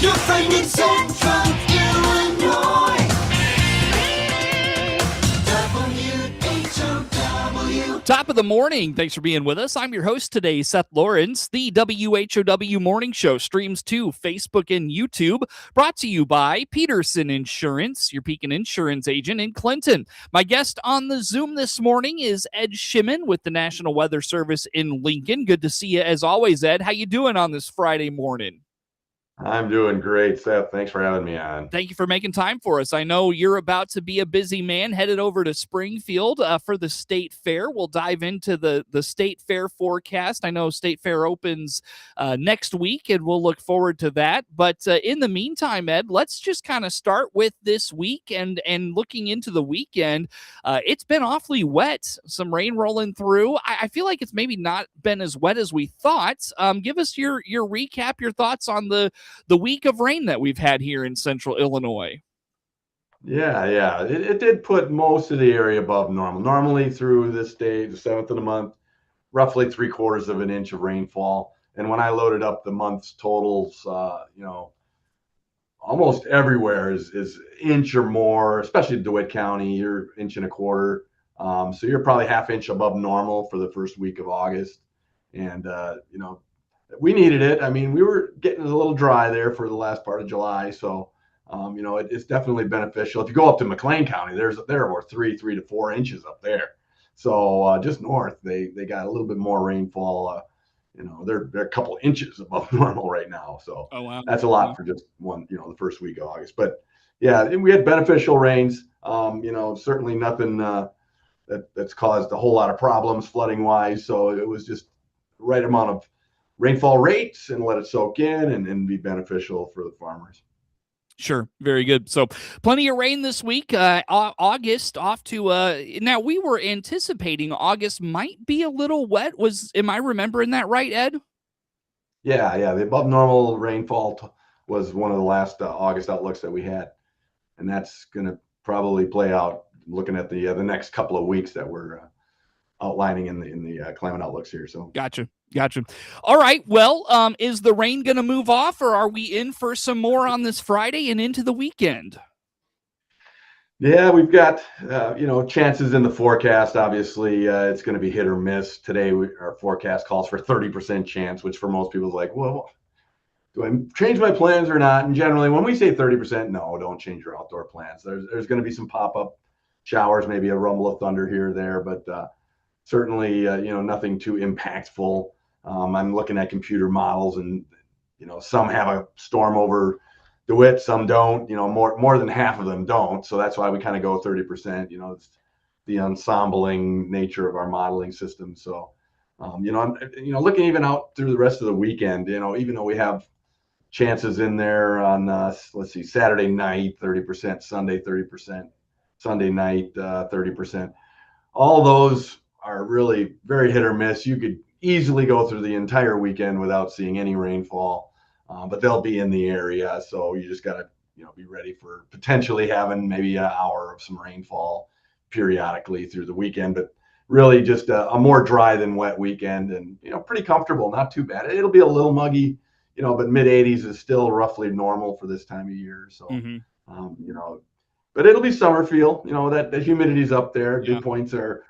You're finding Central Illinois. WHOW. Top of the morning. Thanks for being with us. I'm your host today, Seth Lawrence. The WHOW Morning Show streams to Facebook and YouTube, brought to you by Peterson Insurance, your Pekin Insurance agent in Clinton. My guest on the Zoom this morning is Ed Shimon with the National Weather Service in Lincoln. Good to see you as always, Ed. How you doing on this Friday morning? I'm doing great, Seth. Thanks for having me on. Thank you for making time for us. I know you're about to be a busy man, headed over to Springfield for the State Fair. We'll dive into the State Fair forecast. I know State Fair opens next week, and we'll look forward to that. But in the meantime, Ed, let's just kind of start with this week and looking into the weekend. It's been awfully wet, some rain rolling through. I feel like it's maybe not been as wet as we thought. Give us your recap, your thoughts on the week of rain that we've had here in Central Illinois. Yeah. It did put most of the area above normal. Normally through this day, the 7th of the month, roughly 3/4 of an inch of rainfall. And when I loaded up the month's totals, almost everywhere is inch or more, especially DeWitt County, you're 1.25 inches. So you're probably 1/2 inch above normal for the first week of August. And, we needed it. I mean, we were getting a little dry there for the last part of July. So, it's definitely beneficial. If you go up to McLean County, there were 3 to 4 inches up there. So just north, they got a little bit more rainfall. They're a couple of inches above normal right now. So Oh, wow. that's a lot for just one, the first week of August. But yeah, we had beneficial rains. Certainly nothing that's caused a whole lot of problems flooding wise. So it was just the right amount of rainfall rates and let it soak in and be beneficial for the farmers. Sure. Very good. So plenty of rain this week. August off to now we were anticipating August might be a little wet. Am I remembering that right, Ed? Yeah. The above normal rainfall was one of the last August outlooks that we had. And that's going to probably play out looking at the next couple of weeks that we're outlining in the climate outlooks here. So Gotcha. All right. Well, is the rain going to move off, or are we in for some more on this Friday and into the weekend? Yeah, we've got chances in the forecast. Obviously, it's going to be hit or miss. Today, our forecast calls for 30% chance, which for most people is like, well, do I change my plans or not? And generally, when we say 30%, no, don't change your outdoor plans. There's going to be some pop-up showers, maybe a rumble of thunder here or there, but certainly, nothing too impactful. I'm looking at computer models, and some have a storm over DeWitt, some don't. More than half of them don't. So that's why we kind of go 30%. It's the ensembling nature of our modeling system. So, I'm looking even out through the rest of the weekend. Even though we have chances in there on Saturday night 30%, Sunday 30%, Sunday night 30%. All those are really very hit or miss. You could easily go through the entire weekend without seeing any rainfall, but they'll be in the area. So you just got to, be ready for potentially having maybe an hour of some rainfall periodically through the weekend, but really just a more dry than wet weekend and, pretty comfortable, not too bad. It'll be a little muggy, but mid 80s is still roughly normal for this time of year. So, but it'll be summer feel, that the humidity's up there. Yeah. Dew points are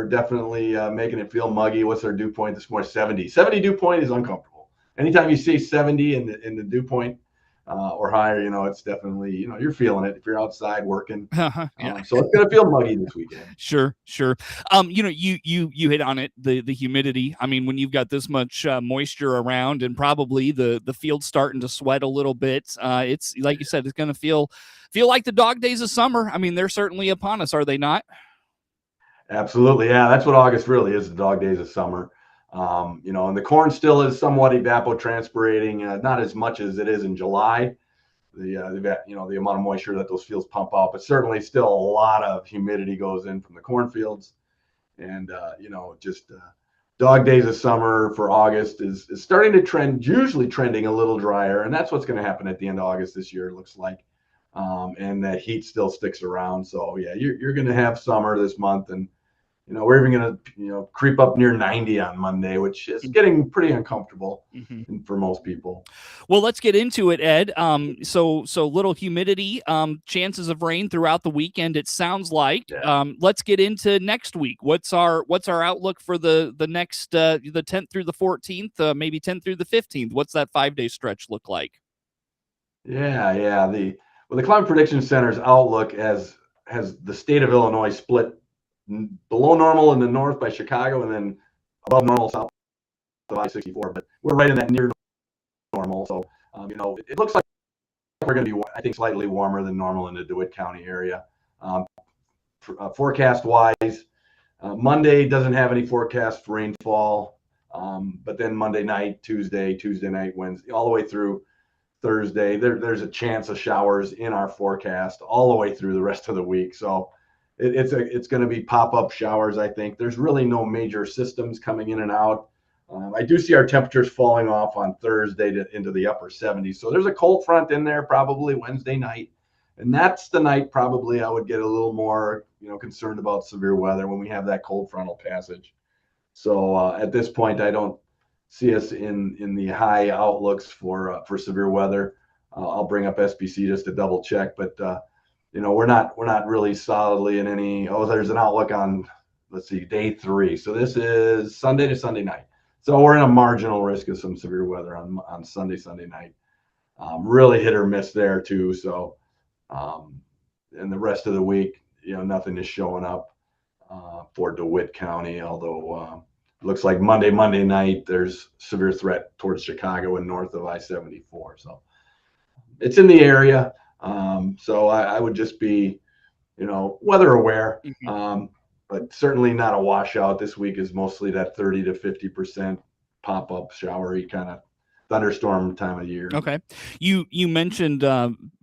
definitely making it feel muggy. What's our dew point this morning? 70 dew point is uncomfortable. Anytime you see 70 in the dew point or higher, it's definitely, you're feeling it if you're outside working. Yeah. So it's going to feel muggy this weekend. Sure. You hit on it, the humidity. I mean, when you've got this much moisture around and probably the field's starting to sweat a little bit, it's like you said, it's going to feel like the dog days of summer. I mean, they're certainly upon us, are they not? Absolutely. Yeah, that's what August really is, the dog days of summer. And the corn still is somewhat evapotranspirating, not as much as it is in July. The amount of moisture that those fields pump out, but certainly still a lot of humidity goes in from the cornfields. And, dog days of summer for August is starting to trend, usually trending a little drier. And that's what's going to happen at the end of August this year, it looks like. And that heat still sticks around. So, yeah, you're going to have summer this month. And, we're even going to, creep up near 90 on Monday, which is getting pretty uncomfortable for most people. Well, let's get into it, Ed. So little humidity, chances of rain throughout the weekend, it sounds like. Yeah. Let's get into next week. What's our outlook for the next the 10th through the 14th, maybe 10th through the 15th? What's that 5-day stretch look like? Yeah. The Climate Prediction Center's outlook has the state of Illinois split below normal in the north by Chicago and then above normal south of I-64. But we're right in that near normal. So, it looks like we're going to be, I think, slightly warmer than normal in the DeWitt County area. Forecast-wise, Monday doesn't have any forecast for rainfall, but then Monday night, Tuesday night, Wednesday, all the way through Thursday, there's a chance of showers in our forecast all the way through the rest of the week. So it's going to be pop-up showers, I think. There's really no major systems coming in and out. I do see our temperatures falling off on Thursday into the upper 70s. So there's a cold front in there probably Wednesday night. And that's the night probably I would get a little more, concerned about severe weather when we have that cold frontal passage. So at this point, I don't see us in the high outlooks for severe weather. I'll bring up SPC just to double check, but we're not really solidly in any. Oh, there's an outlook on, let's see, day 3. So this is Sunday to Sunday night. So we're in a marginal risk of some severe weather on Sunday night. Really hit or miss there too. So and the rest of the week, nothing is showing up for DeWitt County, although it looks like Monday night there's severe threat towards Chicago and north of I-74. So it's in the area. So I would just be, weather aware, but certainly not a washout. This week is mostly that 30 to 50% pop-up showery kind of thunderstorm time of year. Okay. You mentioned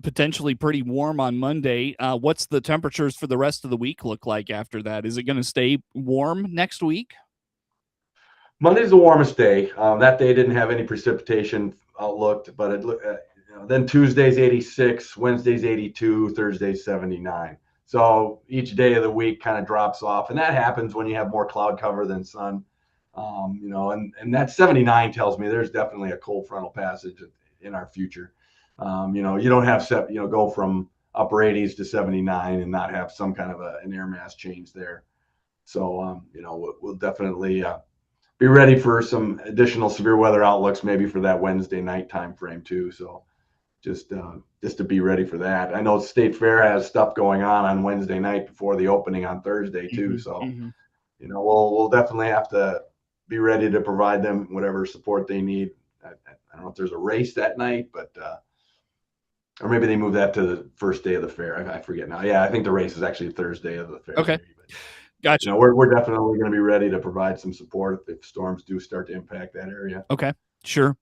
potentially pretty warm on Monday. What's the temperatures for the rest of the week look like after that? Is it going to stay warm next week? Monday's the warmest day. That day didn't have any precipitation outlooked, but then Tuesday's 86, Wednesday's 82, Thursday's 79. So each day of the week kind of drops off, and that happens when you have more cloud cover than sun. And that 79 tells me there's definitely a cold frontal passage in our future. You don't have go from upper 80s to 79 and not have some kind of an air mass change there. So we'll definitely be ready for some additional severe weather outlooks maybe for that Wednesday night time frame too. So just to be ready for that. I know State Fair has stuff going on Wednesday night before the opening on Thursday too. So we'll definitely have to be ready to provide them whatever support they need. I don't know if there's a race that night, but or maybe they move that to the first day of the fair. I forget now. Yeah, I think the race is actually Thursday of the fair. Okay. Maybe, but, gotcha. We're definitely going to be ready to provide some support if storms do start to impact that area. Okay. Sure.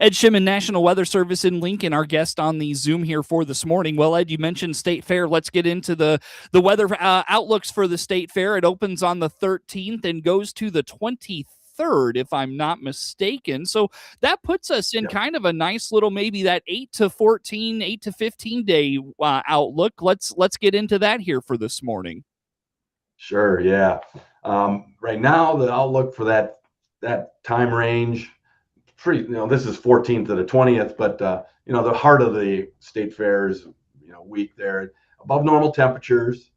Ed Shimon, National Weather Service in Lincoln, our guest on the Zoom here for this morning. Well, Ed, you mentioned State Fair. Let's get into the weather outlooks for the State Fair. It opens on the 13th and goes to the 23rd, if I'm not mistaken. So that puts us in kind of a nice little, maybe that 8 to 15 day outlook. Let's get into that here for this morning. Sure. Yeah. Right now, the outlook for that time range, this is 14th to the 20th, but the heart of the State Fair is week there, above normal temperatures.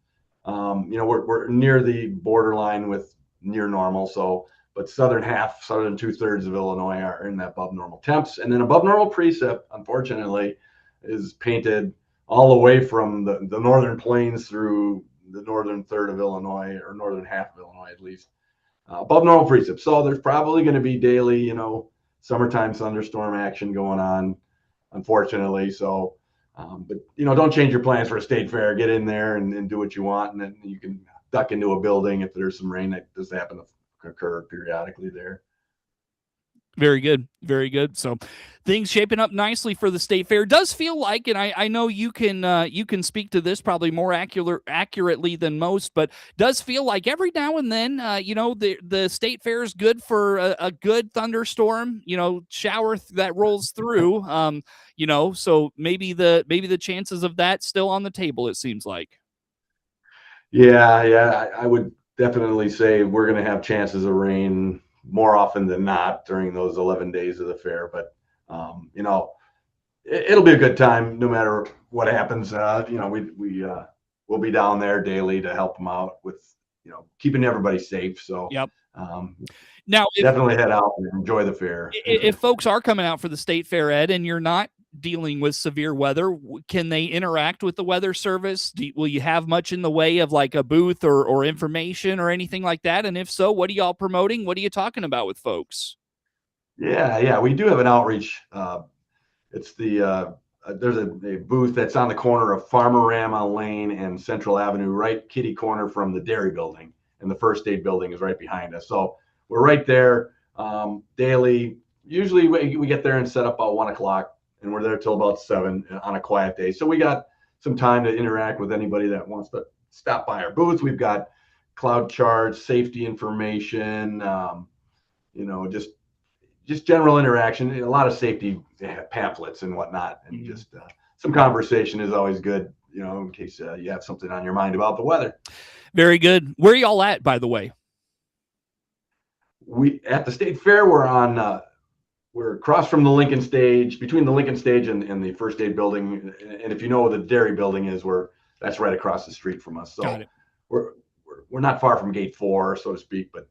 We're near the borderline with near normal. So, but southern 2/3 of Illinois are in that above normal temps, and then above normal precip, unfortunately, is painted all the way from the northern plains through the northern third of Illinois, or northern half of Illinois at least, above normal precip. So there's probably going to be daily, summertime thunderstorm action going on, unfortunately. So, but don't change your plans for a State Fair. Get in there and do what you want, and then you can duck into a building if there's some rain that does happen to occur periodically there. Very good. So things shaping up nicely for the State Fair. Does feel like, and I know you can speak to this probably more accurately than most, but does feel like every now and then, the State Fair is good for a good thunderstorm, shower that rolls through, so maybe the chances of that still on the table, it seems like. Yeah, I would definitely say we're going to have chances of rain more often than not during those 11 days of the fair. But, it'll be a good time no matter what happens. We'll be down there daily to help them out with, keeping everybody safe. So, Yep. Now, definitely head out and enjoy the fair. If folks are coming out for the state fair, Ed, and you're not dealing with severe weather, can they interact with the weather service? Will you have much in the way of like a booth or information or anything like that? And if so, what are y'all promoting? What are you talking about with folks? Yeah, we do have an outreach. It's there's a booth that's on the corner of Farmerama Lane and Central Avenue, right kitty corner from the dairy building, and the first aid building is right behind us. So we're right there daily. Usually we get there and set up about 1:00, and we're there till about 7 on a quiet day. So we got some time to interact with anybody that wants to stop by our booth. We've got cloud charts, safety information, just general interaction, a lot of safety pamphlets and whatnot, and just some conversation is always good, in case you have something on your mind about the weather. Very good. Where are y'all at, by the way? We at the state fair. We're across from the Lincoln stage, between the Lincoln stage and the first aid building. And if you know where the dairy building is, that's right across the street from us. So we're not far from gate 4, so to speak. But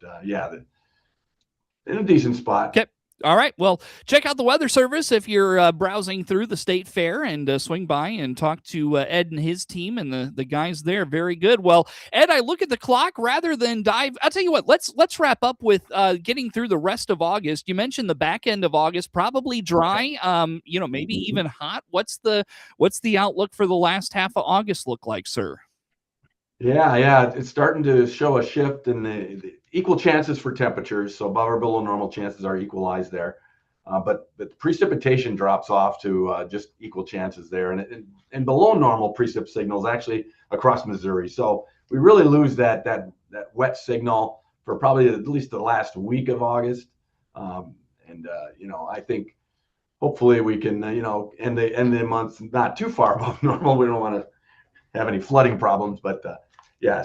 in a decent spot. Okay. All right. Well, check out the weather service if you're browsing through the state fair, and swing by and talk to Ed and his team and the guys there. Very good. Well, Ed, I look at the clock rather than dive. I'll tell you what, let's wrap up with getting through the rest of August. You mentioned the back end of August, probably dry, maybe even hot. What's the outlook for the last half of August look like, sir? Yeah. It's starting to show a shift in the equal chances for temperatures. So above or below normal chances are equalized there. But the precipitation drops off to just equal chances there. And below normal precip signals actually across Missouri. So we really lose that wet signal for probably at least the last week of August. I think hopefully we can, end the month not too far above normal. We don't want to have any flooding problems, but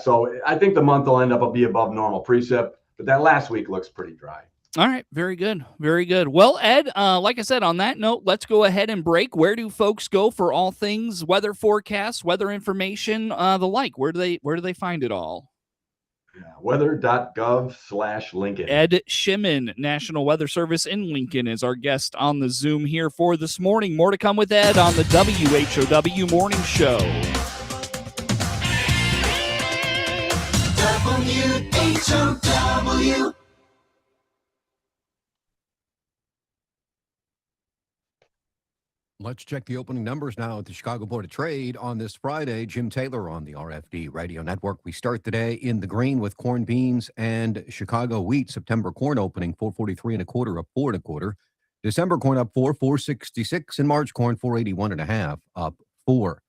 so I think the month will end up be above normal precip, but that last week looks pretty dry. All right. Very good. Very good. Well, Ed, like I said, on that note, let's go ahead and break. Where do folks go for all things weather forecasts, weather information, the like? Where do they find it all? Weather.gov/Lincoln. Ed Shimon, National Weather Service in Lincoln, is our guest on the Zoom here for this morning. More to come with Ed on the WHOW Morning Show. WHOW. Let's check the opening numbers now at the Chicago Board of Trade on this Friday. Jim Taylor on the RFD Radio Network. We start the day in the green with corn, beans, and Chicago wheat. September corn opening 443 1/4, up 4 1/4. December corn up 466, and March corn 481 1/2, up 4.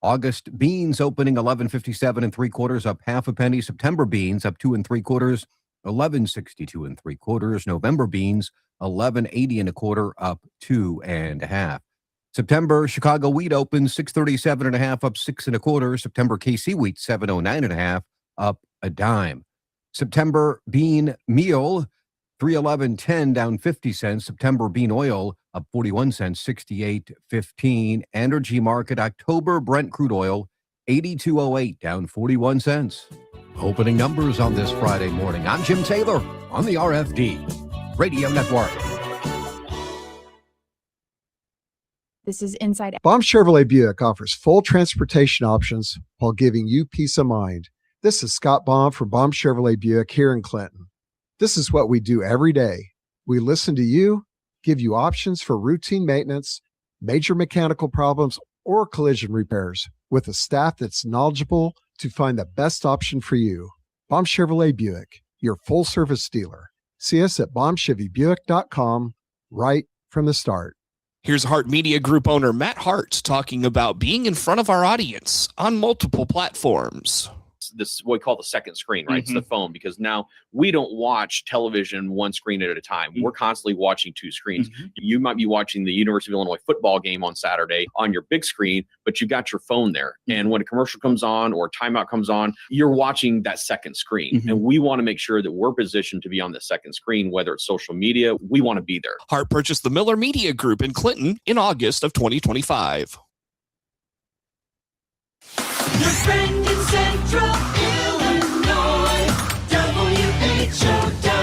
August beans opening 1157 3/4, up 1/2 penny. September beans up 2 3/4, 1162 3/4. November beans 1180 1/4, up 2 1/2. September Chicago wheat opens 637 1/2, up 6 1/4. September KC wheat 709 1/2, up a dime. September bean meal 311.10, down 50 cents. September bean oil up 41 cents, 68.15. Energy market October Brent crude oil 82.08, down 41 cents. Opening numbers on this Friday morning. I'm Jim Taylor on the RFD Radio Network. This is Inside. Baum Chevrolet Buick offers full transportation options while giving you peace of mind. This is Scott Baum from Baum Chevrolet Buick here in Clinton. This is what we do every day. We listen to you, give you options for routine maintenance, major mechanical problems, or collision repairs with a staff that's knowledgeable to find the best option for you. Baum Chevrolet Buick, your full service dealer. See us at baumchevybuick.com right from the start. Here's Hart Media Group owner Matt Hart talking about being in front of our audience on multiple platforms. this what we call the second screen, right? It's the phone, because now we don't watch television one screen at a time. We're constantly watching two screens. You might be watching the University of Illinois football game on Saturday on your big screen, but you got your phone there. And when a commercial comes on or timeout comes on, you're watching that second screen. And we want to make sure that we're positioned to be on the second screen, whether it's social media, we want to be there. Hart purchased the Miller Media Group in Clinton in August of 2025. Your friend in Central Illinois, WHOW.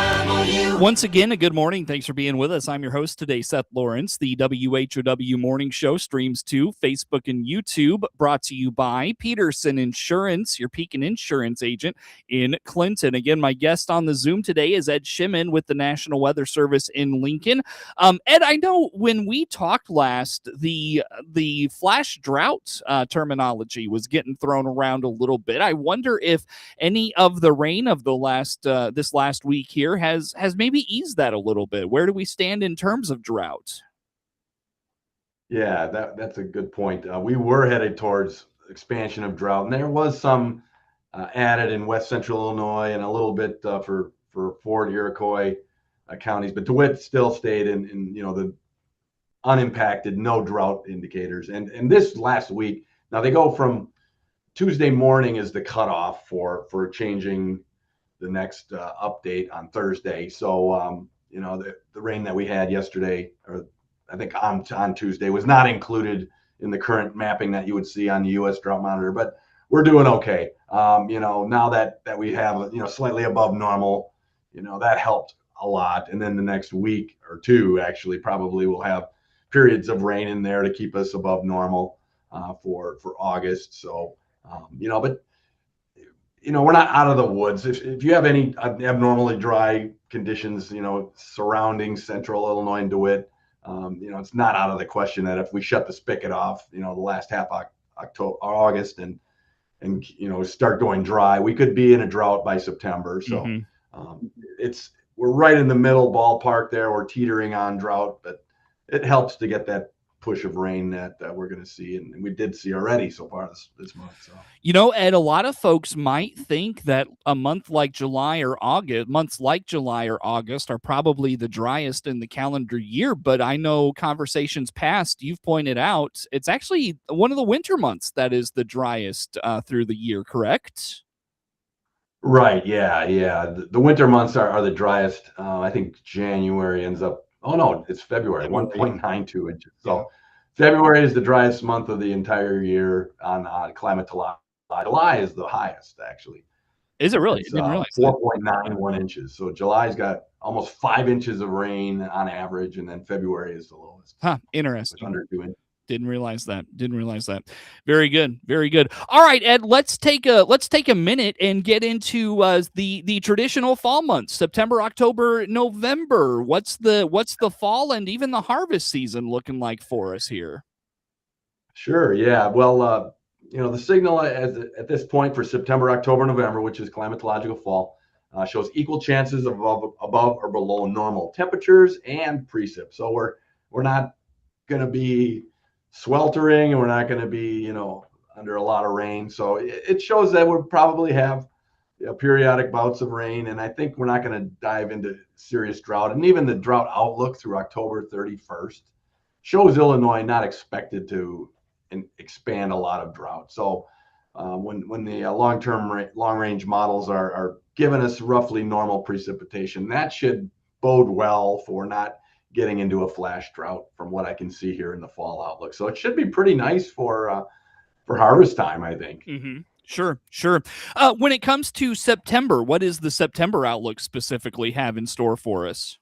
Once again, a good morning. Thanks for being with us. I'm your host today, Seth Lawrence. The WHOW Morning Show streams to Facebook and YouTube, brought to you by Peterson Insurance, your Pekin Insurance agent in Clinton. Again, my guest on the Zoom today is Ed Shimon with the National Weather Service in Lincoln. Ed, I know when we talked last, the flash drought terminology was getting thrown around a little bit. I wonder if any of the rain of the this last week here has maybe eased that a little bit. Where do we stand in terms of drought? Yeah, that's a good point. We were headed towards expansion of drought, and there was some added in West Central Illinois and a little bit for Fort Iroquois counties, but DeWitt still stayed in the unimpacted, no drought indicators. And this last week, now they go from Tuesday morning is the cutoff for changing the next update on Thursday. So, the rain that we had yesterday, or I think on Tuesday, was not included in the current mapping that you would see on the U.S. Drought Monitor, but we're doing okay. Now that we have, slightly above normal, that helped a lot. And then the next week or two, actually, probably we'll have periods of rain in there to keep us above normal for August. So, but we're not out of the woods. If you have any abnormally dry conditions, surrounding Central Illinois and DeWitt, it's not out of the question that if we shut the spigot off, the last half August and start going dry, we could be in a drought by September. So we're right in the middle ballpark there. We're teetering on drought, but it helps to get that push of rain that we're going to see, and we did see already so far this month. So, Ed, a lot of folks might think that months like July or August are probably the driest in the calendar year, but I know conversations past, you've pointed out, it's actually one of the winter months that is the driest through the year, correct? Right, yeah. The winter months are the driest. I think January ends up, oh no, it's February, 1.92 inches. So February is the driest month of the entire year on climatology. July is the highest, actually. Is it really? It's 4.91 inches. So July's got almost 5 inches of rain on average, and then February is the lowest. Interesting. Under 2 inches. Didn't realize that. Very good. Very good. All right, Ed, let's take a minute and get into the traditional fall months, September, October, November. What's the fall and even the harvest season looking like for us here? Sure. Yeah. Well, the signal at this point for September, October, November, which is climatological fall, shows equal chances of above or below normal temperatures and precip. So we're not going to be sweltering, and we're not going to be, under a lot of rain. So it shows that we'll probably have periodic bouts of rain, and I think we're not going to dive into serious drought. And even the drought outlook through October 31st shows Illinois not expected to expand a lot of drought. So when the long-range models are giving us roughly normal precipitation, that should bode well for not getting into a flash drought from what I can see here in the fall outlook. So it should be pretty nice for harvest time, I think. Sure. When it comes to September, what is the September outlook specifically have in store for us?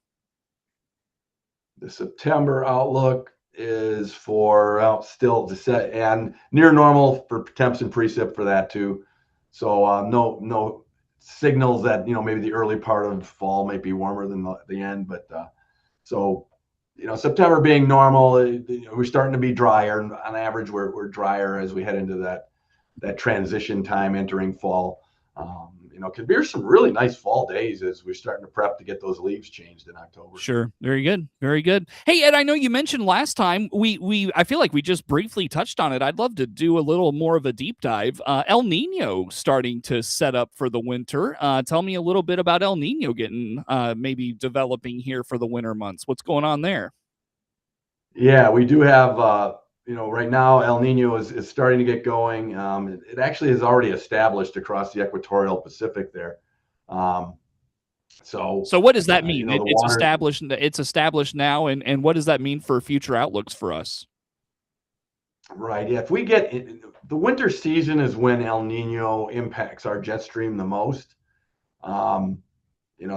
The September outlook is for still to set and near normal for temps and precip for that too. So no signals that maybe the early part of fall might be warmer than the end, but so September being normal, we're starting to be drier. On average, we're drier as we head into that transition time entering fall. could be some really nice fall days as we're starting to prep to get those leaves changed in October. Sure. Very good. Very good. Hey, Ed, I know you mentioned last time I feel like we just briefly touched on it. I'd love to do a little more of a deep dive. El Nino starting to set up for the winter. Tell me a little bit about El Nino getting maybe developing here for the winter months. What's going on there? Yeah, we do have, right now El Nino is starting to get going. It actually is already established across the equatorial Pacific there. So what does that mean? the It's water- established. It's established now, and what does that mean for future outlooks for us? Right. Yeah. If we get the winter season is when El Nino impacts our jet stream the most.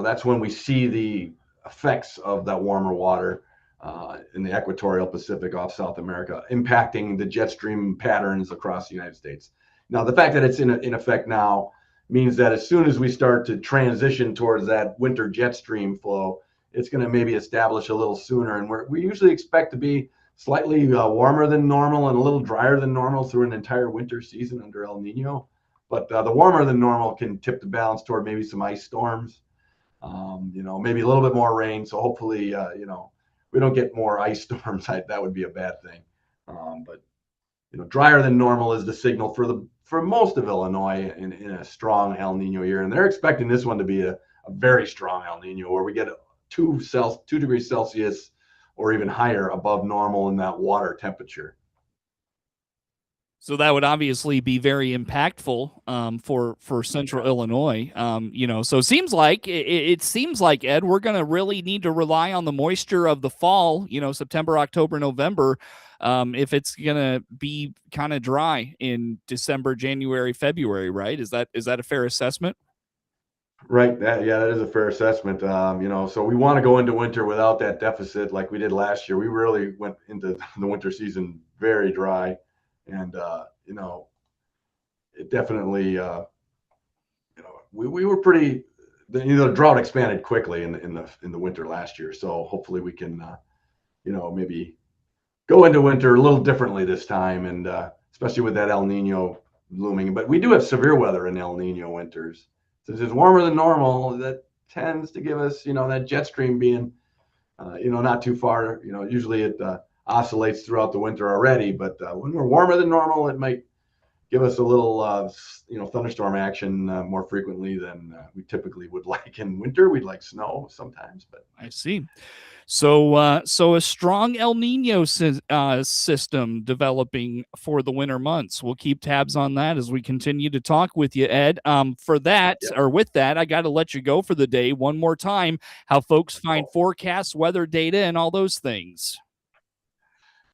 That's when we see the effects of that warmer water in the equatorial Pacific off South America, impacting the jet stream patterns across the United States. Now, the fact that it's in effect now means that as soon as we start to transition towards that winter jet stream flow, it's going to maybe establish a little sooner. And we usually expect to be slightly warmer than normal and a little drier than normal through an entire winter season under El Nino. But the warmer than normal can tip the balance toward maybe some ice storms, maybe a little bit more rain. So hopefully, we don't get more ice storms. That would be a bad thing. But drier than normal is the signal for most of Illinois in a strong El Nino year, and they're expecting this one to be a very strong El Nino, where we get 2 degrees Celsius or even higher above normal in that water temperature. So that would obviously be very impactful for Central Illinois. So it seems like Ed, we're going to really need to rely on the moisture of the fall. September, October, November. If it's going to be kind of dry in December, January, February, right? Is that a fair assessment? Right. That is a fair assessment. So we want to go into winter without that deficit like we did last year. We really went into the winter season very dry. And, it definitely, we were pretty, the drought expanded quickly in the winter last year. So hopefully we can, maybe go into winter a little differently this time. And, especially with that El Nino looming, but we do have severe weather in El Nino winters. Since it's warmer than normal, that tends to give us, that jet stream being, not too far, usually it, oscillates throughout the winter already, but when we're warmer than normal, it might give us a little, thunderstorm action more frequently than we typically would like in winter. We'd like snow sometimes, but I see. So a strong El Nino system developing for the winter months. We'll keep tabs on that as we continue to talk with you, Ed. With that, I got to let you go for the day. One more time, how folks find forecasts, weather data, and all those things.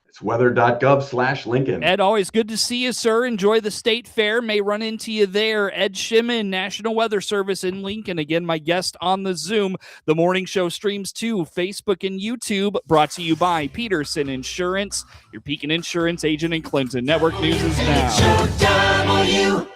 It's weather.gov/Lincoln. Ed, always good to see you, sir. Enjoy the state fair. May run into you there. Ed Shimon, National Weather Service in Lincoln. Again, my guest on the Zoom. The morning show streams to Facebook and YouTube. Brought to you by Peterson Insurance, your Pekin Insurance agent in Clinton. Network News is now. It's showtime on you.